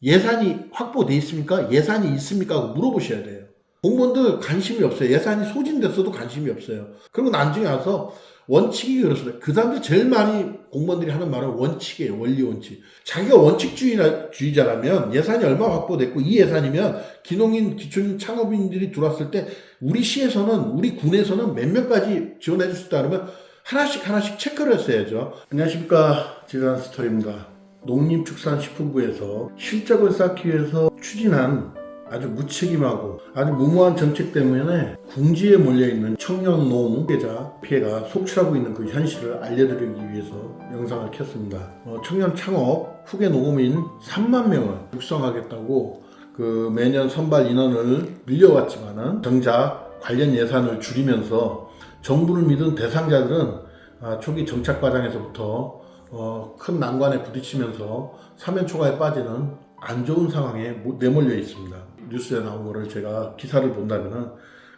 예산이 확보돼 있습니까? 예산이 있습니까? 하고 물어보셔야 돼요. 공무원들 관심이 없어요. 예산이 소진됐어도 관심이 없어요. 그리고 나중에 와서 원칙이 그렇습니다. 그 사람들 제일 많이 공무원들이 하는 말은 원칙이에요. 원리 원칙. 자기가 원칙주의자라면 예산이 얼마 확보됐고 이 예산이면 기농인, 기초인, 창업인들이 들어왔을 때 우리 시에서는 우리 군에서는 몇 명까지 지원해 줄 수 있다 그러면 하나씩 체크를 했어야죠. 안녕하십니까. 지산스토리입니다. 농림축산식품부에서 실적을 쌓기 위해서 추진한 아주 무책임하고 아주 무모한 정책 때문에 궁지에 몰려있는 청년 농계자 피해가 속출하고 있는 그 현실을 알려드리기 위해서 영상을 켰습니다. 청년 창업 후계 농업인 3만 명을 육성하겠다고 그 매년 선발 인원을 늘려왔지만은 정작 관련 예산을 줄이면서 정부를 믿은 대상자들은 초기 정착 과정에서부터 큰 난관에 부딪히면서 사면초가에 빠지는 안 좋은 상황에 내몰려 있습니다. 뉴스에 나온 거를 제가 기사를 본다면은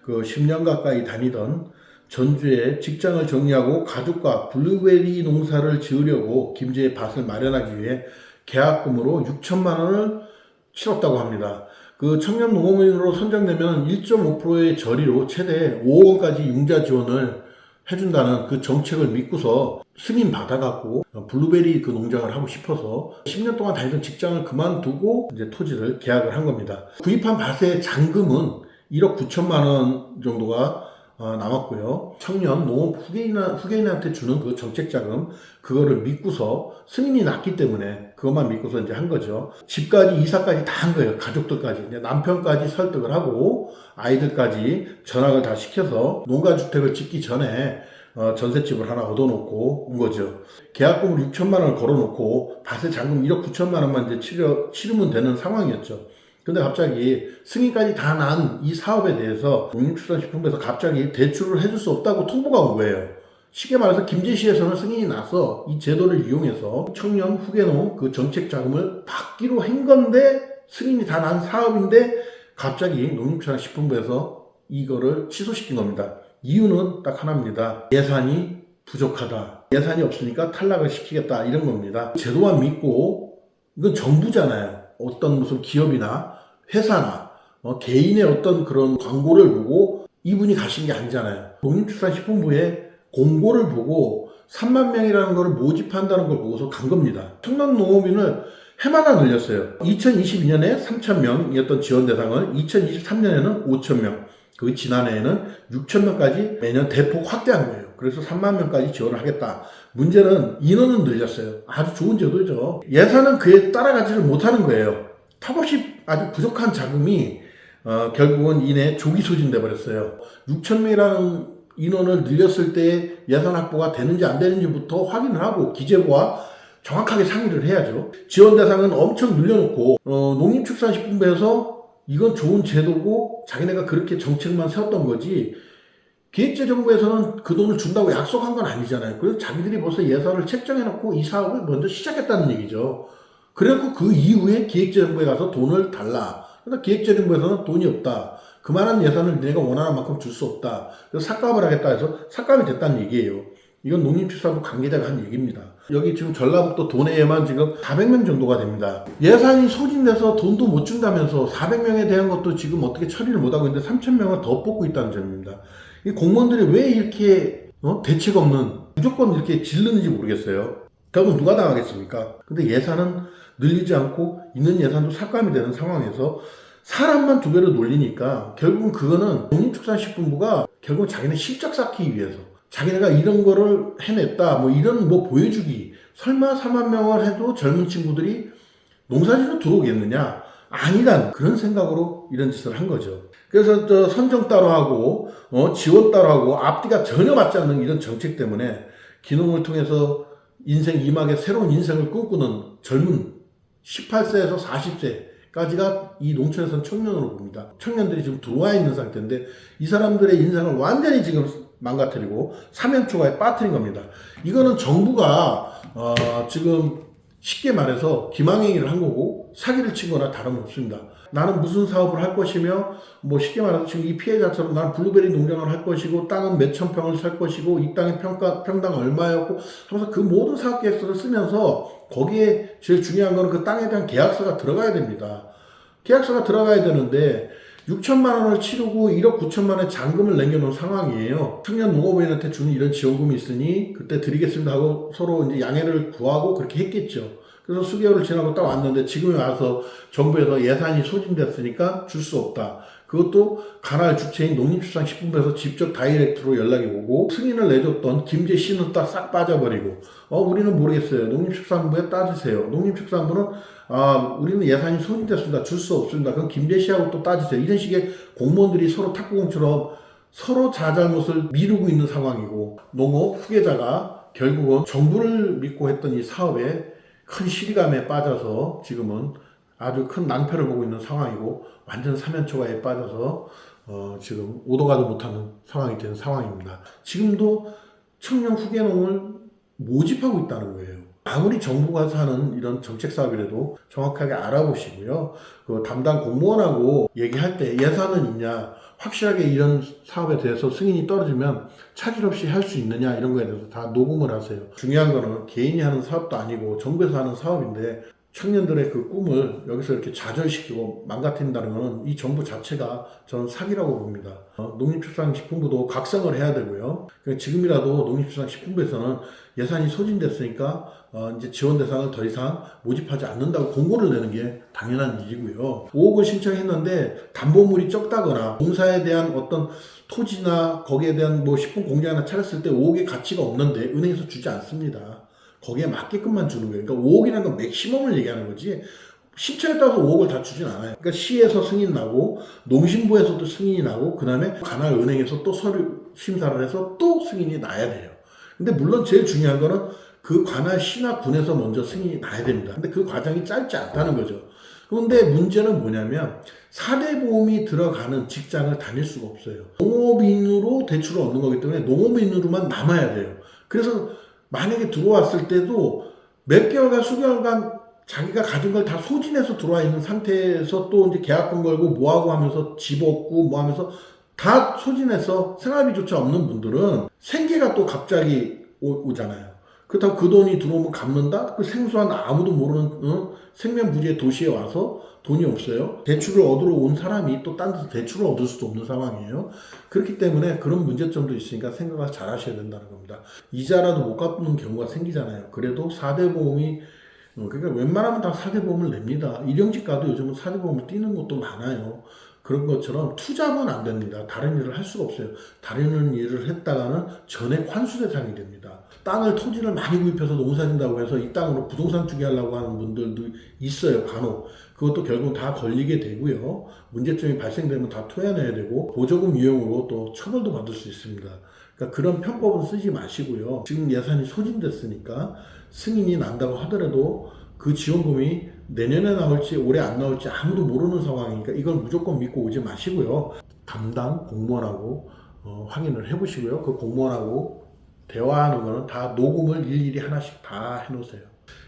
그 10년 가까이 다니던 전주에 직장을 정리하고 가족과 블루베리 농사를 지으려고 김제의 밭을 마련하기 위해 계약금으로 6천만 원을 치렀다고 합니다. 그 청년 농업인으로 선정되면 1.5%의 저리로 최대 5억 원까지 융자 지원을 해준다는 그 정책을 믿고서 승인 받아갖고 블루베리 그 농장을 하고 싶어서 10년 동안 다니던 직장을 그만두고 이제 토지를 계약을 한 겁니다. 구입한 밭의 잔금은 1억 9천만 원 정도가 남았고요. 청년 농업 후계인한테 주는 그 정책 자금 그거를 믿고서 승인이 났기 때문에 그것만 믿고서 이제 한 거죠. 집까지 이사까지 다 한 거예요. 가족들까지 이제 남편까지 설득을 하고 아이들까지 전학을 다 시켜서 농가주택을 짓기 전에 전셋집을 하나 얻어놓고 온 거죠. 계약금을 6천만 원을 걸어놓고 밭의 잔금 1억 9천만 원만 이제 치르면 되는 상황이었죠. 근데 갑자기 승인까지 다 난 이 사업에 대해서 농림축산식품부에서 갑자기 대출을 해줄 수 없다고 통보가 온 거예요. 쉽게 말해서 김제시에서는 승인이 나서 이 제도를 이용해서 청년 후계농 그 정책 자금을 받기로 한 건데 승인이 다 난 사업인데 갑자기 농림축산식품부에서 이거를 취소시킨 겁니다. 이유는 딱 하나입니다. 예산이 부족하다. 예산이 없으니까 탈락을 시키겠다 이런 겁니다. 제도만 믿고 이건 정부잖아요. 어떤 무슨 기업이나 회사나 개인의 어떤 그런 광고를 보고 이분이 가신 게 아니잖아요. 농림축산식품부의 공고를 보고 3만 명이라는 걸 모집한다는 걸 보고서 간 겁니다. 청년 농업인을 해마다 늘렸어요. 2022년에 3천 명이었던 지원 대상을 2023년에는 5천 명, 그 지난해에는 6천 명까지 매년 대폭 확대한 거예요. 그래서 3만 명까지 지원을 하겠다. 문제는 인원은 늘렸어요. 아주 좋은 제도죠. 예산은 그에 따라가지를 못하는 거예요. 턱없이 아주 부족한 자금이 결국은 이내 조기 소진돼 버렸어요. 6천 명이라는 인원을 늘렸을 때 예산 확보가 되는지 안 되는지부터 확인을 하고 기재부와 정확하게 상의를 해야죠. 지원 대상은 엄청 늘려놓고 농림축산식품부에서 이건 좋은 제도고 자기네가 그렇게 정책만 세웠던 거지 기획재정부에서는 그 돈을 준다고 약속한 건 아니잖아요. 그래서 자기들이 벌써 예산을 책정해놓고 이 사업을 먼저 시작했다는 얘기죠. 그래갖고 그 이후에 기획재정부에 가서 돈을 달라. 그러니까 기획재정부에서는 돈이 없다. 그만한 예산을 내가 원하는 만큼 줄 수 없다. 그래서 삭감을 하겠다 해서 삭감이 됐다는 얘기예요. 이건 농림축산부 관계자가 한 얘기입니다. 여기 지금 전라북도 도내에만 지금 400명 정도가 됩니다. 예산이 소진돼서 돈도 못 준다면서 400명에 대한 것도 지금 어떻게 처리를 못하고 있는데 3,000명을 더 뽑고 있다는 점입니다. 이 공무원들이 왜 이렇게 대책 없는 무조건 이렇게 질르는지 모르겠어요. 결국 누가 당하겠습니까? 근데 예산은 늘리지 않고 있는 예산도 삭감이 되는 상황에서 사람만 2배로 놀리니까 결국은 그거는 농림축산식품부가 결국 자기네 실적 쌓기 위해서 자기네가 이런 거를 해냈다 이런 보여주기 설마 4만 명을 해도 젊은 친구들이 농사지로 들어오겠느냐 아니란 그런 생각으로 이런 짓을 한 거죠. 그래서 선정 따로 하고 지원 따로 하고 앞뒤가 전혀 맞지 않는 이런 정책 때문에 기농을 통해서 인생 2막의 새로운 인생을 꿈꾸는 젊은 18세에서 40세까지가 이 농촌에서는 청년으로 봅니다. 청년들이 지금 들어와 있는 상태인데 이 사람들의 인생을 완전히 지금 망가뜨리고 사면초가에 빠뜨린 겁니다. 이거는 정부가 지금 쉽게 말해서 기망행위를 한 거고 사기를 친 거나 다름없습니다. 나는 무슨 사업을 할 것이며 뭐 쉽게 말해서 지금 이 피해자처럼 나는 블루베리 농장을 할 것이고 땅은 몇천 평을 살 것이고 이 땅의 평당 얼마였고 하면서 그 모든 사업 계획서를 쓰면서 거기에 제일 중요한 거는 그 땅에 대한 계약서가 들어가야 됩니다. 계약서가 들어가야 되는데 6천만 원을 치르고 1억 9천만 원의 잔금을 남겨놓은 상황이에요. 청년 농업인한테 주는 이런 지원금이 있으니 그때 드리겠습니다 하고 서로 이제 양해를 구하고 그렇게 했겠죠. 그래서 수개월을 지나고 딱 왔는데 지금에 와서 정부에서 예산이 소진됐으니까 줄 수 없다. 그것도 관할 주체인 농림축산식품부에서 직접 다이렉트로 연락이 오고 승인을 내줬던 김제 씨는 딱 싹 빠져버리고 우리는 모르겠어요. 농림축산부에 따지세요. 농림축산부는 우리는 예산이 소진됐습니다. 줄 수 없습니다. 그럼 김재 씨하고 또 따지세요. 이런 식의 공무원들이 서로 탁구공처럼 서로 자잘못을 미루고 있는 상황이고 농업 후계자가 결국은 정부를 믿고 했던 이 사업에 큰 실감에 빠져서 지금은 아주 큰 낭패를 보고 있는 상황이고 완전 사면초가에 빠져서 지금 오도 가도 못하는 상황이 된 상황입니다. 지금도 청년 후계농을 모집하고 있다는 거예요. 아무리 정부가 하는 이런 정책 사업이라도 정확하게 알아보시고요. 그 담당 공무원하고 얘기할 때 예산은 있냐, 확실하게 이런 사업에 대해서 승인이 떨어지면 차질 없이 할 수 있느냐 이런 거에 대해서 다 녹음을 하세요. 중요한 거는 개인이 하는 사업도 아니고 정부에서 하는 사업인데 청년들의 그 꿈을 여기서 이렇게 좌절시키고 망가뜨린다는 것은 이 정부 자체가 저는 사기라고 봅니다. 농림축산식품부도 각성을 해야 되고요. 지금이라도 농림축산식품부에서는 예산이 소진됐으니까 이제 지원 대상을 더 이상 모집하지 않는다고 공고를 내는 게 당연한 일이고요. 5억을 신청했는데 담보물이 적다거나 공사에 대한 어떤 토지나 거기에 대한 뭐 식품 공장이나 차렸을 때 5억의 가치가 없는데 은행에서 주지 않습니다. 거기에 맞게끔만 주는 거예요. 그러니까 5억이라는 건 맥시멈을 얘기하는 거지 신청에 따라서 5억을 다 주진 않아요. 그러니까 시에서 승인 나고 농심부에서도 승인이 나고 그 다음에 관할 은행에서 또 서류 심사를 해서 또 승인이 나야 돼요. 근데 물론 제일 중요한 거는 그 관할 시나 군에서 먼저 승인이 나야 됩니다. 근데 그 과정이 짧지 않다는 거죠. 그런데 문제는 뭐냐면 4대 보험이 들어가는 직장을 다닐 수가 없어요. 농업인으로 대출을 얻는 거기 때문에 농업인으로만 남아야 돼요. 그래서 만약에 들어왔을 때도 몇 개월간 수개월간 자기가 가진 걸 다 소진해서 들어와 있는 상태에서 또 이제 계약금 걸고 뭐하고 하면서 집 얻고 뭐 하면서 다 소진해서 생활비조차 없는 분들은 생계가 또 갑자기 오잖아요. 그렇다고 그 돈이 들어오면 갚는다? 그 생소한 아무도 모르는 생면부지의 도시에 와서 돈이 없어요. 대출을 얻으러 온 사람이 또 딴 데서 대출을 얻을 수도 없는 상황이에요. 그렇기 때문에 그런 문제점도 있으니까 생각을 잘 하셔야 된다는 겁니다. 이자라도 못 갚는 경우가 생기잖아요. 그래도 4대 보험이 그러니까 웬만하면 다 4대 보험을 냅니다. 일용직가도 요즘은 4대 보험을 띄는 것도 많아요. 그런 것처럼 투잡은 안 됩니다. 다른 일을 할 수가 없어요. 다른 일을 했다가는 전액 환수 대상이 됩니다. 토지를 많이 구입해서 농사 짓는다고 해서 이 땅으로 부동산 투기하려고 하는 분들도 있어요. 간혹. 그것도 결국 다 걸리게 되고요. 문제점이 발생되면 다 토해내야 되고 보조금 유형으로 또 처벌도 받을 수 있습니다. 그러니까 그런 편법은 쓰지 마시고요. 지금 예산이 소진됐으니까 승인이 난다고 하더라도 그 지원금이 내년에 나올지 올해 안 나올지 아무도 모르는 상황이니까 이걸 무조건 믿고 오지 마시고요. 담당 공무원하고 확인을 해보시고요. 그 공무원하고 대화하는 거는 다 녹음을 일일이 하나씩 다 해놓으세요.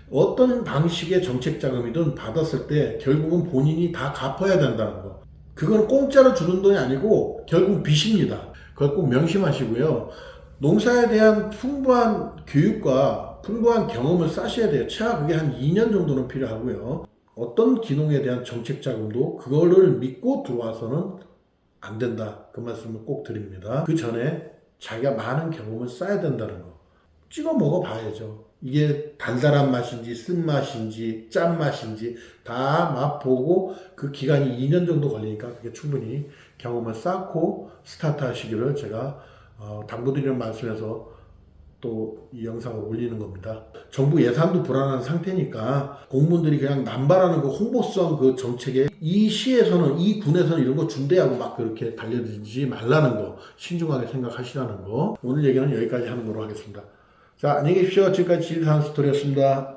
어떤 방식의 정책 자금이든 받았을 때 결국은 본인이 다 갚아야 된다는 거. 그건 공짜로 주는 돈이 아니고 결국 빚입니다. 그걸 꼭 명심하시고요. 농사에 대한 풍부한 교육과 풍부한 경험을 쌓으셔야 돼요. 최하 그게 한 2년 정도는 필요하고요. 어떤 기농에 대한 정책 자금도 그거를 믿고 들어와서는 안 된다. 그 말씀을 꼭 드립니다. 그 전에 자기가 많은 경험을 쌓아야 된다는 거. 찍어 먹어봐야죠. 이게 달달한 맛인지 쓴맛인지 짠맛인지 다 맛보고 그 기간이 2년 정도 걸리니까 그게 충분히 경험을 쌓고 스타트 하시기를 제가 당부드리는 말씀에서 또 이 영상을 올리는 겁니다. 정부 예산도 불안한 상태니까 공무원들이 그냥 남발하는 그 홍보성 그 정책에 이 시에서는 이 군에서는 이런 거 준대하고 막 그렇게 달려들지 말라는 거 신중하게 생각하시라는 거 오늘 얘기는 여기까지 하는 걸로 하겠습니다. 자, 안녕히 계십시오. 지금까지 진리산 스토리였습니다.